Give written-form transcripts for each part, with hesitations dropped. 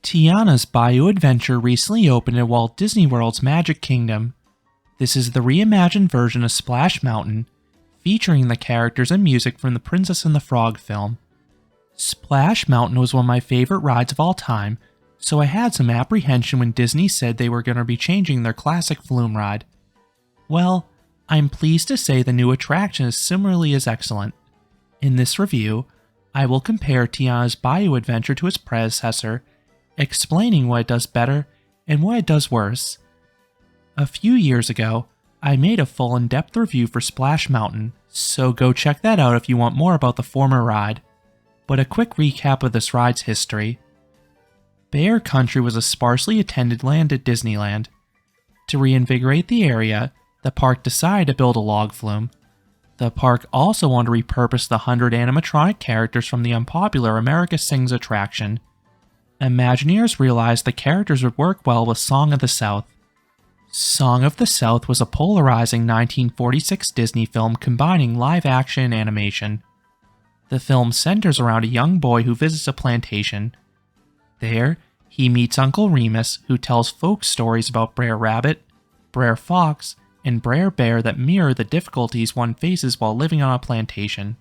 Tiana's Bayou adventure recently opened at Walt Disney World's Magic Kingdom. This is the reimagined version of Splash Mountain, featuring the characters and music from the Princess and the Frog film. Splash Mountain was one of my favorite rides of all time, so I had some apprehension when Disney said they were going to be changing their classic Flume ride. Well, I'm pleased to say the new attraction is similarly as excellent. In this review, I will compare Tiana's Bayou adventure to its predecessor, explaining what it does better and what it does worse. A few years ago, I made a full in-depth review for Splash Mountain, so go check that out if you want more about the former ride. But a quick recap of this ride's history. Bear Country was a sparsely attended land at Disneyland. To reinvigorate the area, the park decided to build a log flume. The park also wanted to repurpose the 100 animatronic characters from the unpopular America Sings attraction. Imagineers realized the characters would work well with Song of the South. Song of the South was a polarizing 1946 Disney film combining live action and animation. The film centers around a young boy who visits a plantation. There, he meets Uncle Remus, who tells folk stories about Brer Rabbit, Brer Fox, and Brer Bear that mirror the difficulties one faces while living on a plantation.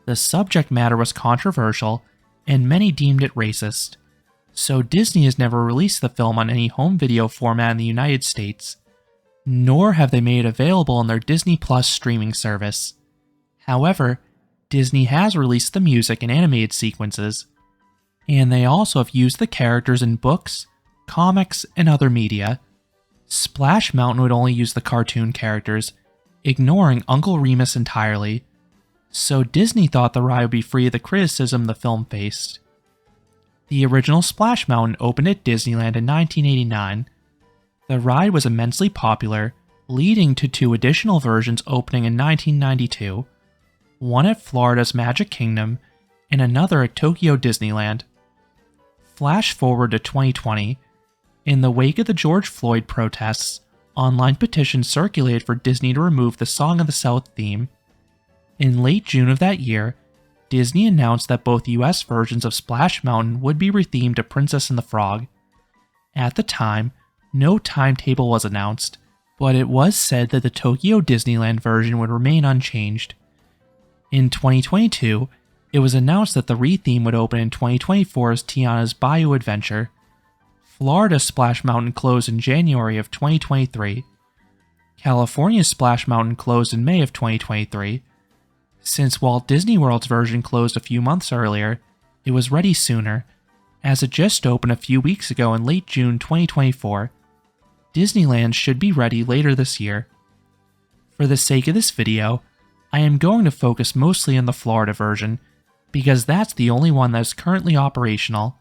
The subject matter was controversial, and many deemed it racist, so Disney has never released the film on any home video format in the United States, nor have they made it available on their Disney Plus streaming service. However, Disney has released the music and animated sequences, and they also have used the characters in books, comics, and other media. Splash Mountain would only use the cartoon characters, ignoring Uncle Remus entirely, so Disney thought the ride would be free of the criticism the film faced. The original Splash Mountain opened at Disneyland in 1989. The ride was immensely popular, leading to two additional versions opening in 1992, one at Florida's Magic Kingdom and another at Tokyo Disneyland. Flash forward to 2020. In the wake of the George Floyd protests, online petitions circulated for Disney to remove the Song of the South theme. In late June of that year, Disney announced that both US versions of Splash Mountain would be rethemed to Princess and the Frog. At the time, no timetable was announced, but it was said that the Tokyo Disneyland version would remain unchanged. In 2022, it was announced that the retheme would open in 2024 as Tiana's Bayou adventure. Florida's Splash Mountain closed in January of 2023. California's Splash Mountain closed in May of 2023. Since Walt Disney World's version closed a few months earlier, it was ready sooner, as it just opened a few weeks ago in late June 2024. Disneyland should be ready later this year. For the sake of this video, I am going to focus mostly on the Florida version, because that's the only one that is currently operational.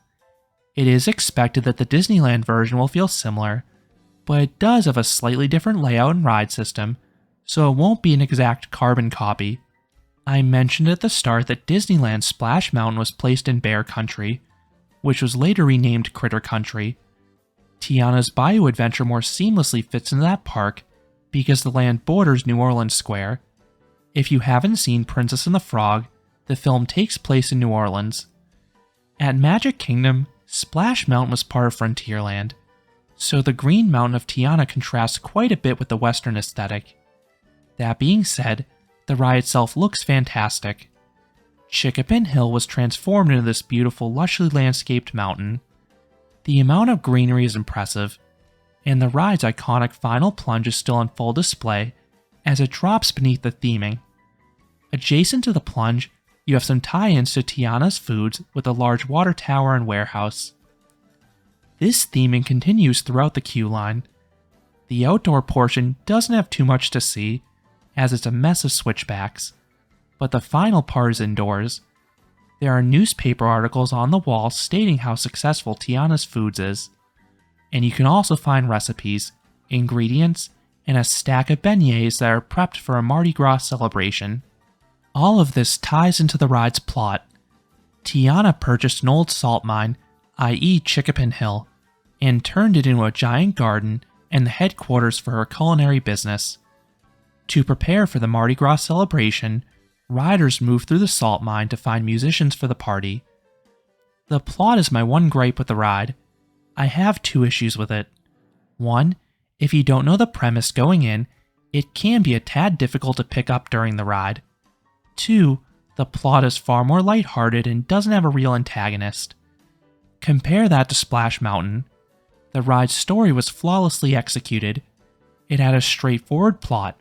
It is expected that the Disneyland version will feel similar, but it does have a slightly different layout and ride system, so it won't be an exact carbon copy. I mentioned at the start that Disneyland's Splash Mountain was placed in Bear Country, which was later renamed Critter Country. Tiana's Bayou adventure more seamlessly fits into that park because the land borders New Orleans Square. If you haven't seen Princess and the Frog, the film takes place in New Orleans. At Magic Kingdom, Splash Mountain was part of Frontierland, so the Green Mountain of Tiana contrasts quite a bit with the Western aesthetic. That being said, the ride itself looks fantastic. Chickapin Hill was transformed into this beautiful, lushly landscaped mountain. The amount of greenery is impressive, and the ride's iconic final plunge is still on full display as it drops beneath the theming. Adjacent to the plunge, you have some tie-ins to Tiana's Foods with a large water tower and warehouse. This theming continues throughout the queue line. The outdoor portion doesn't have too much to see, as it's a mess of switchbacks, but the final part is indoors. There are newspaper articles on the wall stating how successful Tiana's Foods is, and you can also find recipes, ingredients, and a stack of beignets that are prepped for a Mardi Gras celebration. All of this ties into the ride's plot. Tiana purchased an old salt mine, i.e. Chickapin Hill, and turned it into a giant garden and the headquarters for her culinary business. To prepare for the Mardi Gras celebration, riders moved through the salt mine to find musicians for the party. The plot is my one gripe with the ride. I have two issues with it. One, if you don't know the premise going in, it can be a tad difficult to pick up during the ride. Two, the plot is far more lighthearted and doesn't have a real antagonist. Compare that to Splash Mountain. The ride's story was flawlessly executed. It had a straightforward plot.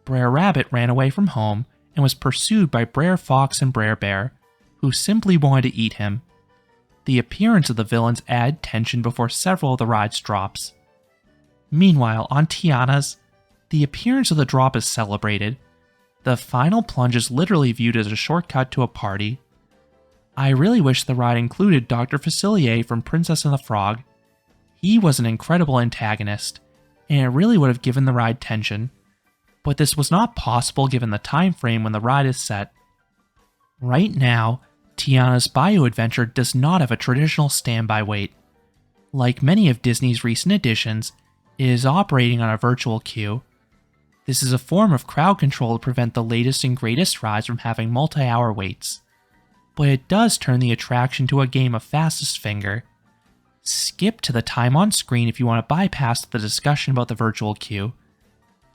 Brer Rabbit ran away from home and was pursued by Brer Fox and Brer Bear, who simply wanted to eat him. The appearance of the villains added tension before several of the ride's drops. Meanwhile, on Tiana's, the appearance of the drop is celebrated. The final plunge is literally viewed as a shortcut to a party. I really wish the ride included Dr. Facilier from Princess and the Frog. He was an incredible antagonist, and it really would have given the ride tension. But this was not possible given the time frame when the ride is set. Right now, Tiana's Bayou adventure does not have a traditional standby wait. Like many of Disney's recent additions, it is operating on a virtual queue. This is a form of crowd control to prevent the latest and greatest rides from having multi-hour waits. But it does turn the attraction to a game of fastest finger. Skip to the time on screen if you want to bypass the discussion about the virtual queue.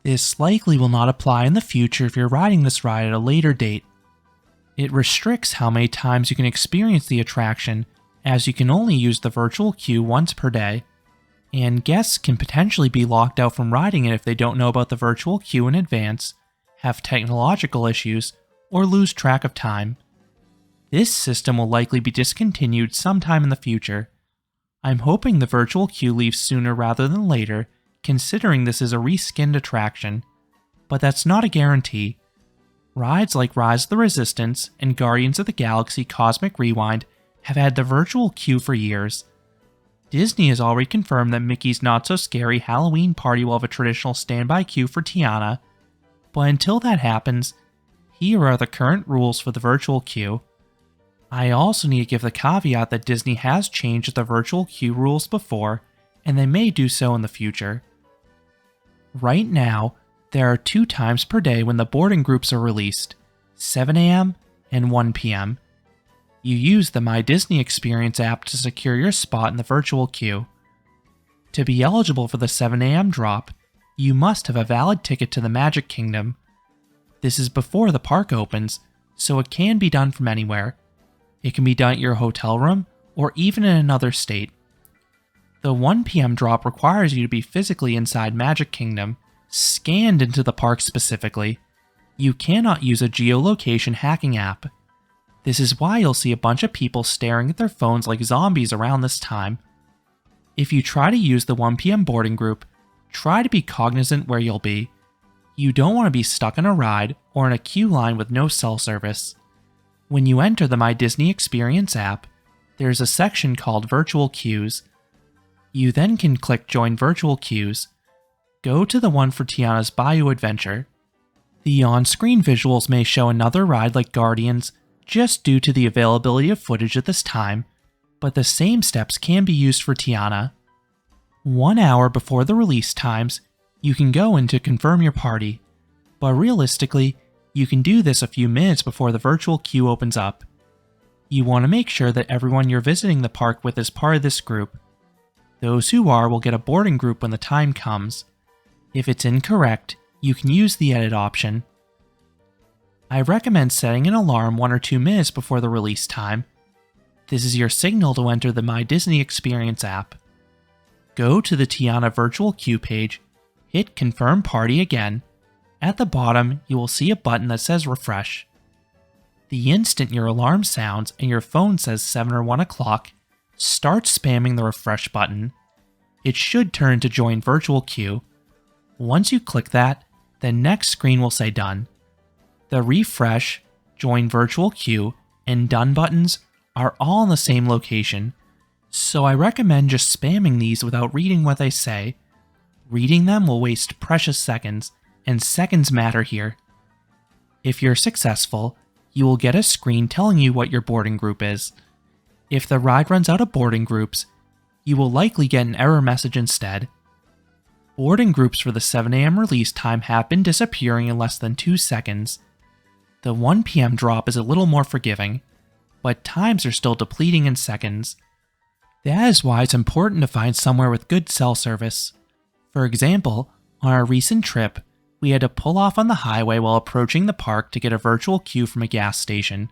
This likely will not apply in the future if you're riding this ride at a later date. It restricts how many times you can experience the attraction, as you can only use the virtual queue once per day, and guests can potentially be locked out from riding it if they don't know about the virtual queue in advance, have technological issues, or lose track of time. This system will likely be discontinued sometime in the future. I'm hoping the virtual queue leaves sooner rather than later, considering this is a reskinned attraction, but that's not a guarantee. Rides like Rise of the Resistance and Guardians of the Galaxy Cosmic Rewind have had the virtual queue for years. Disney has already confirmed that Mickey's Not So Scary Halloween Party will have a traditional standby queue for Tiana, but until that happens, here are the current rules for the virtual queue. I also need to give the caveat that Disney has changed the virtual queue rules before, and they may do so in the future. Right now, there are 2 times per day when the boarding groups are released, 7 a.m. and 1 p.m. You use the My Disney Experience app to secure your spot in the virtual queue. To be eligible for the 7 a.m. drop, you must have a valid ticket to the Magic Kingdom. This is before the park opens, so it can be done from anywhere. It can be done at your hotel room or even in another state. The 1 p.m. drop requires you to be physically inside Magic Kingdom, scanned into the park specifically. You cannot use a geolocation hacking app. This is why you'll see a bunch of people staring at their phones like zombies around this time. If you try to use the 1 p.m. boarding group, try to be cognizant where you'll be. You don't want to be stuck on a ride or in a queue line with no cell service. When you enter the My Disney Experience app, there's a section called Virtual Queues. You then can click Join Virtual Queues. Go to the one for Tiana's Bayou adventure. The on-screen visuals may show another ride like Guardians just due to the availability of footage at this time, but the same steps can be used for Tiana. 1 hour before the release times, you can go in to confirm your party, but realistically, you can do this a few minutes before the virtual queue opens up. You want to make sure that everyone you're visiting the park with is part of this group. Those who are will get a boarding group when the time comes. If it's incorrect, you can use the edit option. I recommend setting an alarm 1 or 2 minutes before the release time. This is your signal to enter the My Disney Experience app. Go to the Tiana virtual queue page, hit Confirm Party again. At the bottom, you will see a button that says Refresh. The instant your alarm sounds and your phone says 7 or 1 o'clock, start spamming the refresh button. It should turn to Join Virtual Queue. Once you click that, the next screen will say Done. The Refresh, Join Virtual Queue, and Done buttons are all in the same location, so I recommend just spamming these without reading what they say. Reading them will waste precious seconds, and seconds matter here. If you're successful, you will get a screen telling you what your boarding group is. If the ride runs out of boarding groups, you will likely get an error message instead. Boarding groups for the 7 a.m. release time have been disappearing in less than 2 seconds. The 1 p.m. drop is a little more forgiving. but times are still depleting in seconds. That is why it's important to find somewhere with good cell service. For example, on our recent trip, we had to pull off on the highway while approaching the park to get a virtual queue from a gas station.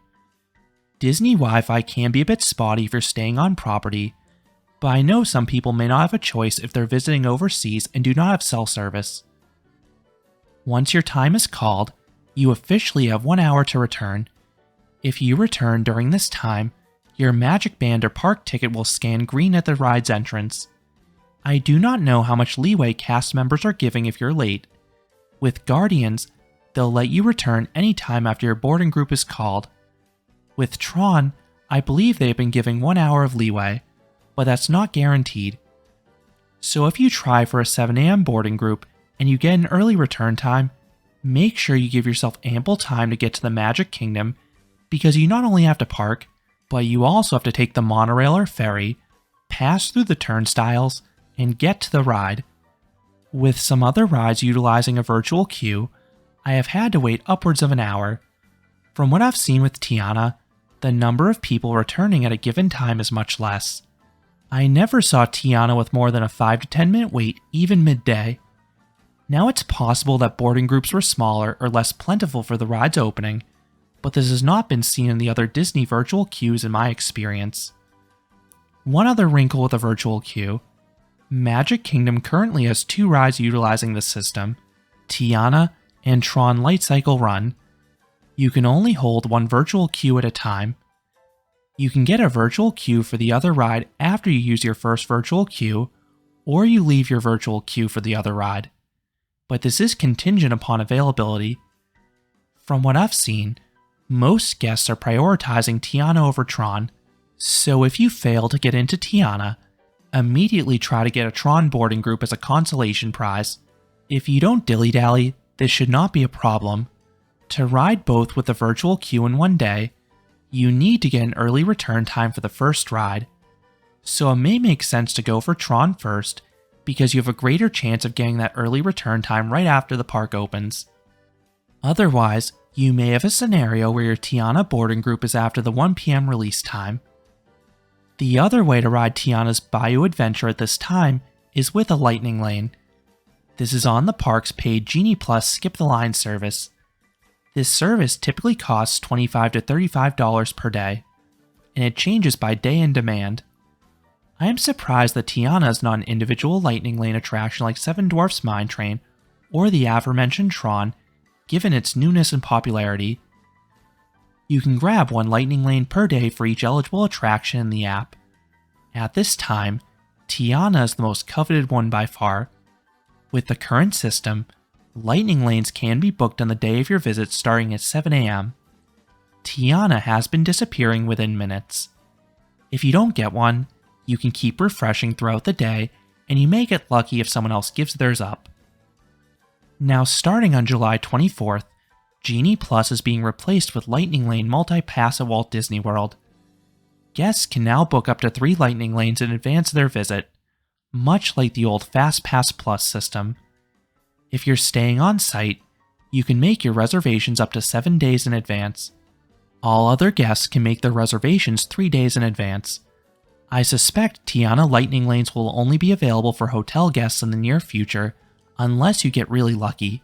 Disney Wi-Fi can be a bit spotty if you're staying on property, but I know some people may not have a choice if they're visiting overseas and do not have cell service. Once your time is called, you officially have 1 hour to return. If you return during this time, your Magic Band or park ticket will scan green at the ride's entrance. I do not know how much leeway cast members are giving if you're late. With Guardians, they'll let you return anytime after your boarding group is called. With Tron, I believe they've been giving 1 hour of leeway, but that's not guaranteed. So if you try for a 7 a.m. boarding group and you get an early return time, make sure you give yourself ample time to get to the Magic Kingdom, because you not only have to park, but you also have to take the monorail or ferry, pass through the turnstiles, and get to the ride. With some other rides utilizing a virtual queue, I have had to wait upwards of an hour. From what I've seen with Tiana, the number of people returning at a given time is much less. I never saw Tiana with more than a 5 to 10 minute wait, even midday. Now it's possible that boarding groups were smaller or less plentiful for the ride's opening, but this has not been seen in the other Disney virtual queues in my experience. One other wrinkle with a virtual queue: Magic Kingdom currently has 2 rides utilizing this system, Tiana and Tron Light Cycle Run. You can only hold 1 virtual queue at a time. You can get a virtual queue for the other ride after you use your first virtual queue, or you leave your virtual queue for the other ride. But this is contingent upon availability. From what I've seen, most guests are prioritizing Tiana over Tron, so if you fail to get into Tiana, immediately try to get a Tron boarding group as a consolation prize. If you don't dilly-dally, this should not be a problem. To ride both with a virtual queue in one day, you need to get an early return time for the first ride. So it may make sense to go for Tron first, because you have a greater chance of getting that early return time right after the park opens. Otherwise, you may have a scenario where your Tiana boarding group is after the 1 p.m. release time. The other way to ride Tiana's Bayou adventure at this time is with a Lightning Lane. This is on the park's paid Genie Plus Skip the Line service. This service typically costs $25 to $35 per day, and it changes by day and demand. I am surprised that Tiana is not an individual Lightning Lane attraction like Seven Dwarfs Mine Train or the aforementioned Tron, given its newness and popularity. You can grab 1 Lightning Lane per day for each eligible attraction in the app. At this time, Tiana is the most coveted one by far. With the current system, Lightning Lanes can be booked on the day of your visit starting at 7 a.m. Tiana has been disappearing within minutes. If you don't get one, you can keep refreshing throughout the day, and you may get lucky if someone else gives theirs up. Now, starting on July 24th, Genie Plus is being replaced with Lightning Lane Multi-Pass at Walt Disney World. Guests can now book up to 3 Lightning Lanes in advance of their visit, much like the old Fast Pass Plus system. If you're staying on site, you can make your reservations up to 7 days in advance. All other guests can make their reservations 3 days in advance. I suspect Tiana Lightning Lanes will only be available for hotel guests in the near future, unless you get really lucky.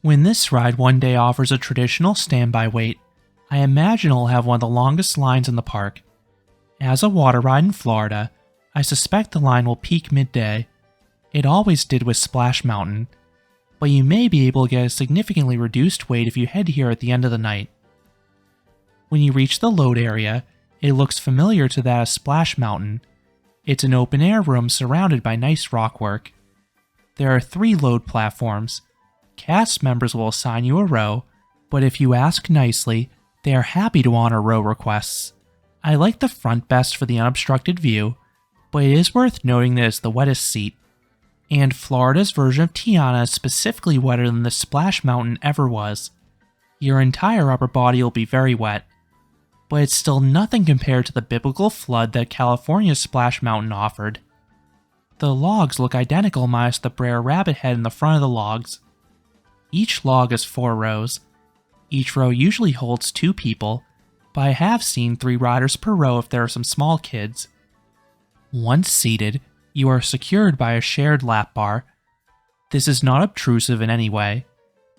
When this ride one day offers a traditional standby wait, I imagine it'll have one of the longest lines in the park. As a water ride in Florida, I suspect the line will peak midday. It always did with Splash Mountain, but you may be able to get a significantly reduced wait if you head here at the end of the night. When you reach the load area, it looks familiar to that of Splash Mountain. It's an open-air room surrounded by nice rockwork. There are 3 load platforms. Cast members will assign you a row, but if you ask nicely, they are happy to honor row requests. I like the front best for the unobstructed view, but it is worth noting that it's the wettest seat. And Florida's version of Tiana is specifically wetter than the Splash Mountain ever was. Your entire upper body will be very wet, but it's still nothing compared to the biblical flood that California's Splash Mountain offered. The logs look identical minus the Brer Rabbit head in the front of the logs. Each log is 4 rows. Each row usually holds 2 people, but I have seen 3 riders per row if there are some small kids. Once seated, you are secured by a shared lap bar. This is not obtrusive in any way.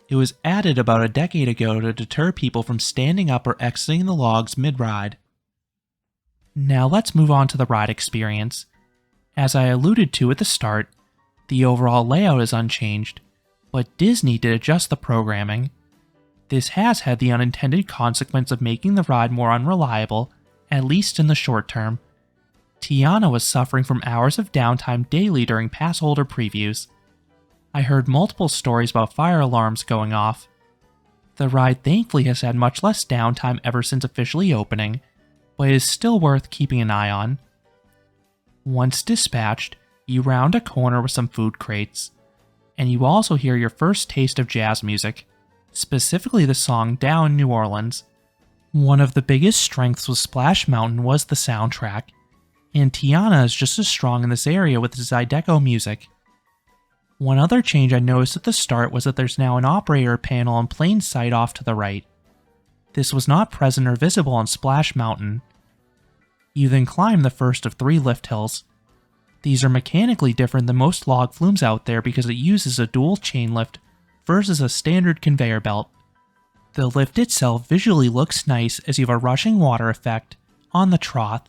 It was added about a decade ago to deter people from standing up or exiting the logs mid-ride. Now let's move on to the ride experience. As I alluded to at the start, the overall layout is unchanged, but Disney did adjust the programming. This has had the unintended consequence of making the ride more unreliable, at least in the short term. Tiana was suffering from hours of downtime daily during pass holder previews. I heard multiple stories about fire alarms going off. The ride thankfully has had much less downtime ever since officially opening, but it is still worth keeping an eye on. Once dispatched, you round a corner with some food crates, and you also hear your first taste of jazz music, specifically the song Down New Orleans. One of the biggest strengths with Splash Mountain was the soundtrack, and Tiana is just as strong in this area with its Zydeco music. One other change I noticed at the start was that there's now an operator panel in plain sight off to the right. This was not present or visible on Splash Mountain. You then climb the first of 3 lift hills. These are mechanically different than most log flumes out there because it uses a dual chain lift versus a standard conveyor belt. The lift itself visually looks nice as you have a rushing water effect on the trough,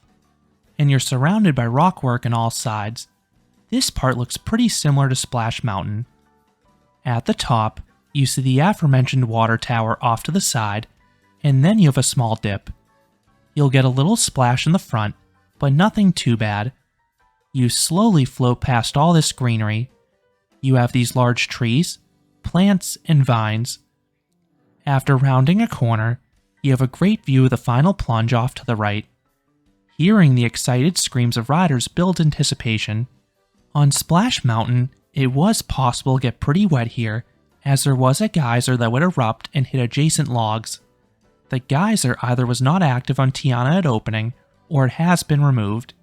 and you're surrounded by rockwork on all sides. This part looks pretty similar to Splash Mountain. At the top, you see the aforementioned water tower off to the side, and then you have a small dip. You'll get a little splash in the front, but nothing too bad. You slowly float past all this greenery. You have these large trees, plants, and vines. After rounding a corner, you have a great view of the final plunge off to the right. Hearing the excited screams of riders builds anticipation. On Splash Mountain, it was possible to get pretty wet here, as there was a geyser that would erupt and hit adjacent logs. The geyser either was not active on Tiana at opening, or it has been removed.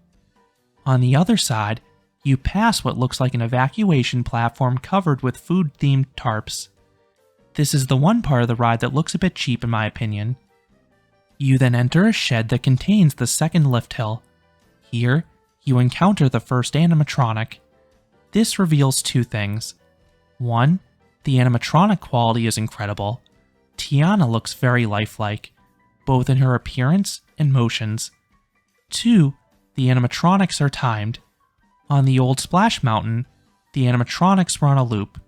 On the other side, you pass what looks like an evacuation platform covered with food-themed tarps. This is the one part of the ride that looks a bit cheap in my opinion. You then enter a shed that contains the second lift hill. Here, you encounter the first animatronic. This reveals 2 things. 1, the animatronic quality is incredible. Tiana looks very lifelike, both in her appearance and motions. 2, the animatronics are timed. On the old Splash Mountain, the animatronics were on a loop.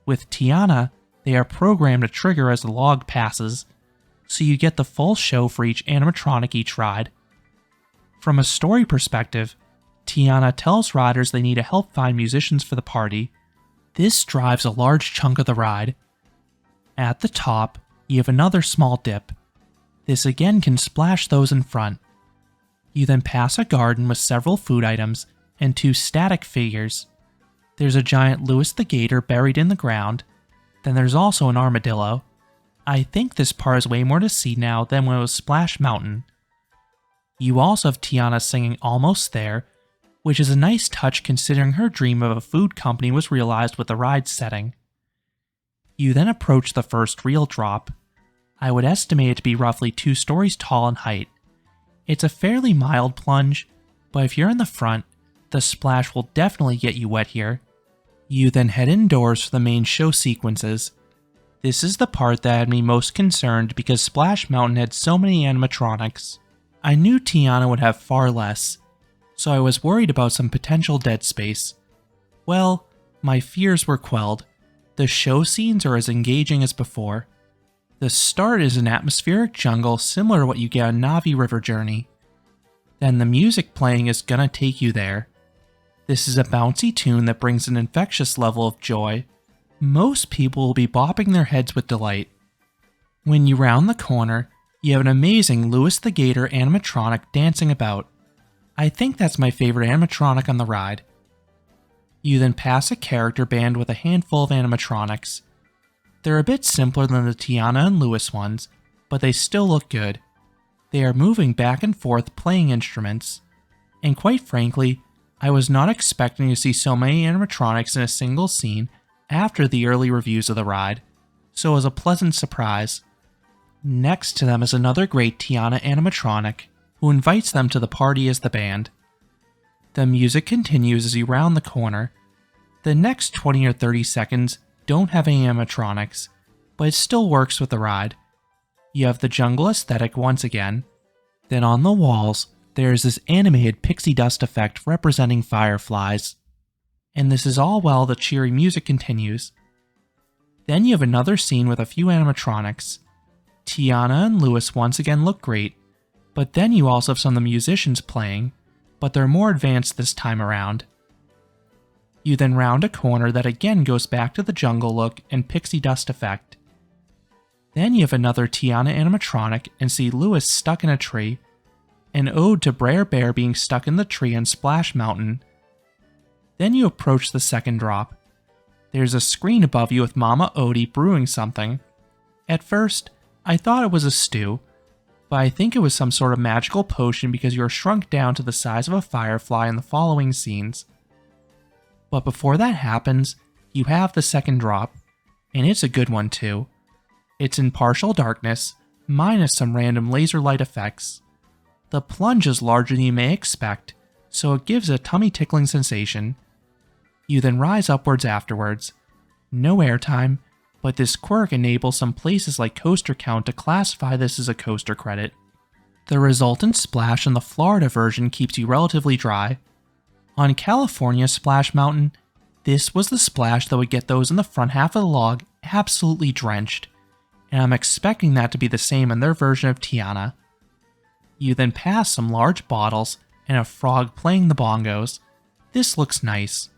With Tiana, they are programmed to trigger as the log passes, so you get the full show for each animatronic each ride. From a story perspective, Tiana tells riders they need to help find musicians for the party. This drives a large chunk of the ride. At the top, you have another small dip. This again can splash those in front. You then pass a garden with several food items and 2 static figures. There's a giant Louis the Gator buried in the ground, then there's also an armadillo. I think this part is way more to see now than when it was Splash Mountain. You also have Tiana singing Almost There, which is a nice touch considering her dream of a food company was realized with the ride setting. You then approach the first real drop. I would estimate it to be roughly 2 stories tall in height. It's a fairly mild plunge, but if you're in the front, the splash will definitely get you wet here. You then head indoors for the main show sequences. This is the part that had me most concerned because Splash Mountain had so many animatronics. I knew Tiana would have far less, so I was worried about some potential dead space. Well, my fears were quelled. The show scenes are as engaging as before. The start is an atmospheric jungle similar to what you get on Navi River Journey. Then the music playing is gonna take you there. This is a bouncy tune that brings an infectious level of joy. Most people will be bopping their heads with delight. When you round the corner, you have an amazing Louis the Gator animatronic dancing about. I think that's my favorite animatronic on the ride. You then pass a character band with a handful of animatronics. They're a bit simpler than the Tiana and Louis ones, but they still look good. They are moving back and forth playing instruments. And quite frankly, I was not expecting to see so many animatronics in a single scene after the early reviews of the ride, so it was a pleasant surprise. Next to them is another great Tiana animatronic, who invites them to the party as the band. The music continues as you round the corner. The next 20 or 30 seconds don't have any animatronics, but it still works with the ride. You have the jungle aesthetic once again. Then on the walls, there is this animated pixie dust effect representing fireflies. And this is all while the cheery music continues. Then you have another scene with a few animatronics. Tiana and Louis once again look great, but then you also have some of the musicians playing, but they're more advanced this time around. You then round a corner that again goes back to the jungle look and pixie dust effect. Then you have another Tiana animatronic and see Louis stuck in a tree, an ode to Brer Bear being stuck in the tree on Splash Mountain. Then you approach the second drop. There's a screen above you with Mama Odie brewing something. At first, I thought it was a stew, but I think it was some sort of magical potion because you are shrunk down to the size of a firefly in the following scenes. But before that happens, you have the second drop, and it's a good one too. It's in partial darkness, minus some random laser light effects. The plunge is larger than you may expect, so it gives a tummy tickling sensation. You then rise upwards afterwards. No airtime, but this quirk enables some places like Coaster Count to classify this as a coaster credit. The resultant splash in the Florida version keeps you relatively dry. On California Splash Mountain, this was the splash that would get those in the front half of the log absolutely drenched, and I'm expecting that to be the same in their version of Tiana. You then pass some large bottles and a frog playing the bongos. This looks nice.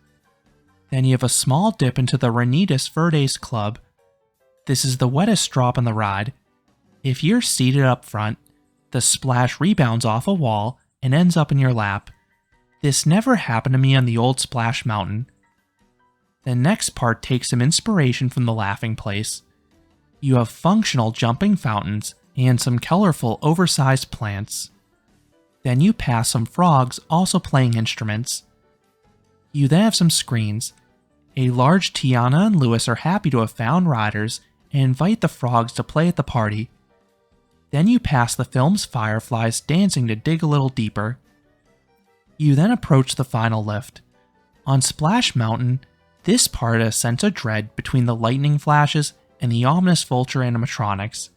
Then you have a small dip into the Renitas Verdes Club. This is the wettest drop in the ride. If you're seated up front, the splash rebounds off a wall and ends up in your lap. This never happened to me on the old Splash Mountain. The next part takes some inspiration from the laughing place. You have functional jumping fountains and some colorful oversized plants. Then you pass some frogs also playing instruments. You then have some screens. A large Tiana and Louis are happy to have found riders and invite the frogs to play at the party. Then you pass the film's fireflies dancing to dig a little deeper. You then approach the final lift. On Splash Mountain, this part has a sense of dread between the lightning flashes and the ominous vulture animatronics.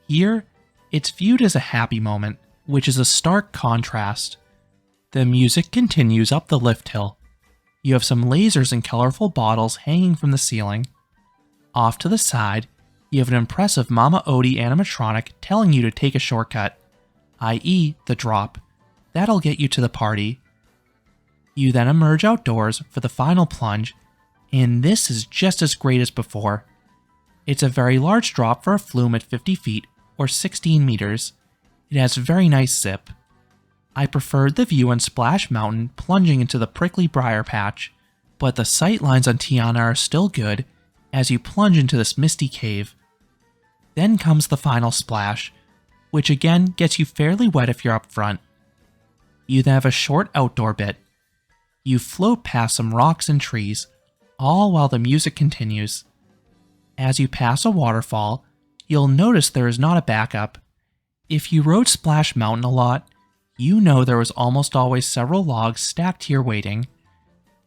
Here, it's viewed as a happy moment, which is a stark contrast. The music continues up the lift hill. You have some lasers and colorful bottles hanging from the ceiling. Off to the side, you have an impressive Mama Odie animatronic telling you to take a shortcut, i.e. the drop. That'll get you to the party. You then emerge outdoors for the final plunge, and this is just as great as before. It's a very large drop for a flume at 50 feet, or 16 meters. It has very nice zip. I preferred the view on Splash Mountain plunging into the prickly briar patch, but the sight lines on Tiana are still good as you plunge into this misty cave. Then comes the final splash, which again gets you fairly wet if you're up front. You then have a short outdoor bit. You float past some rocks and trees, all while the music continues. As you pass a waterfall, you'll notice there is not a backup. If you rode Splash Mountain a lot, you know there was almost always several logs stacked here waiting.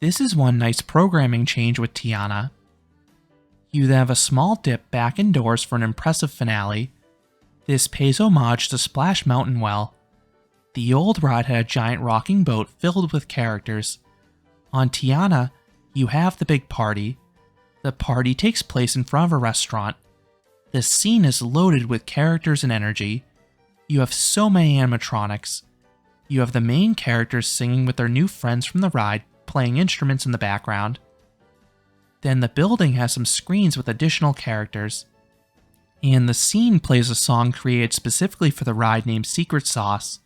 This is one nice programming change with Tiana. You then have a small dip back indoors for an impressive finale. This pays homage to Splash Mountain well. The old ride had a giant rocking boat filled with characters. On Tiana, you have the big party. The party takes place in front of a restaurant. The scene is loaded with characters and energy. You have so many animatronics. You have the main characters singing with their new friends from the ride, playing instruments in the background. Then the building has some screens with additional characters. And the scene plays a song created specifically for the ride named Secret Sauce.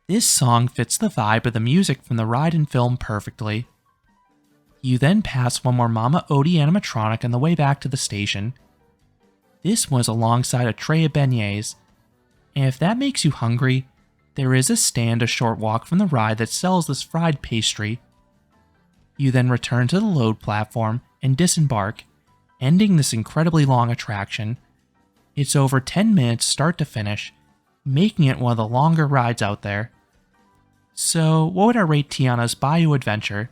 This song fits the vibe of the music from the ride and film perfectly. You then pass one more Mama Odie animatronic on the way back to the station. This was alongside a tray of beignets. And if that makes you hungry, there is a stand a short walk from the ride that sells this fried pastry. You then return to the load platform and disembark, ending this incredibly long attraction. It's over 10 minutes start to finish, making it one of the longer rides out there. So, what would I rate Tiana's Bayou Adventure?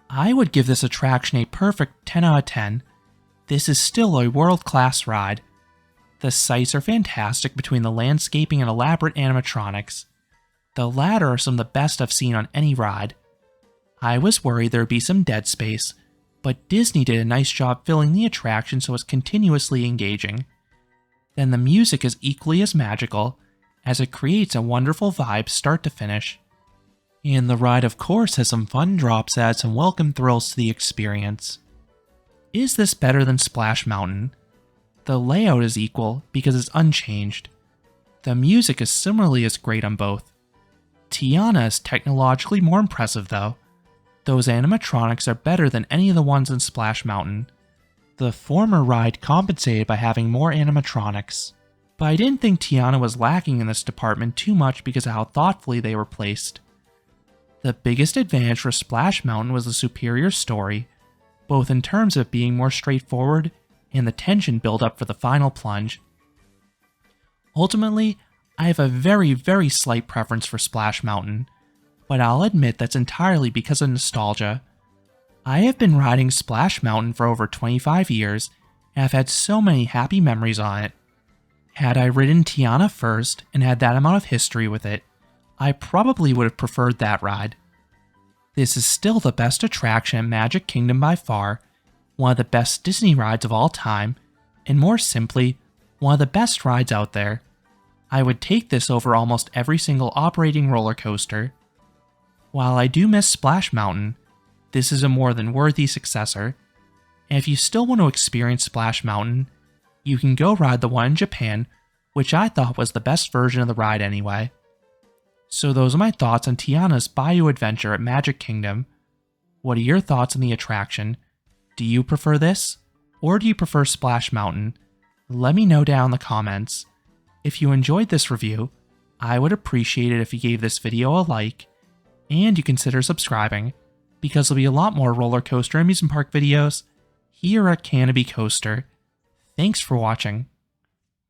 I would give this attraction a perfect 10 out of 10. This is still a world-class ride. The sights are fantastic between the landscaping and elaborate animatronics. The latter are some of the best I've seen on any ride. I was worried there would be some dead space, but Disney did a nice job filling the attraction so it's continuously engaging. Then the music is equally as magical, as it creates a wonderful vibe start to finish. And the ride of course has some fun drops that add some welcome thrills to the experience. Is this better than Splash Mountain? The layout is equal because it's unchanged. The music is similarly as great on both. Tiana is technologically more impressive though. Those animatronics are better than any of the ones in Splash Mountain. The former ride compensated by having more animatronics, but I didn't think Tiana was lacking in this department too much because of how thoughtfully they were placed. The biggest advantage for Splash Mountain was the superior story, both in terms of being more straightforward and the tension build up for the final plunge. Ultimately, I have a very slight preference for Splash Mountain, but I'll admit that's entirely because of nostalgia. I have been riding Splash Mountain for over 25 years, and I've had so many happy memories on it. Had I ridden Tiana first and had that amount of history with it, I probably would have preferred that ride. This is still the best attraction at Magic Kingdom by far, one of the best Disney rides of all time, and more simply, one of the best rides out there. I would take this over almost every single operating roller coaster. While I do miss Splash Mountain, this is a more than worthy successor, and if you still want to experience Splash Mountain, you can go ride the one in Japan, which I thought was the best version of the ride anyway. So those are my thoughts on Tiana's Bayou Adventure at Magic Kingdom. What are your thoughts on the attraction? Do you prefer this, or do you prefer Splash Mountain? Let me know down in the comments. If you enjoyed this review, I would appreciate it if you gave this video a like, and you consider subscribing, because there'll be a lot more roller coaster amusement park videos here at Canopy Coaster. Thanks for watching.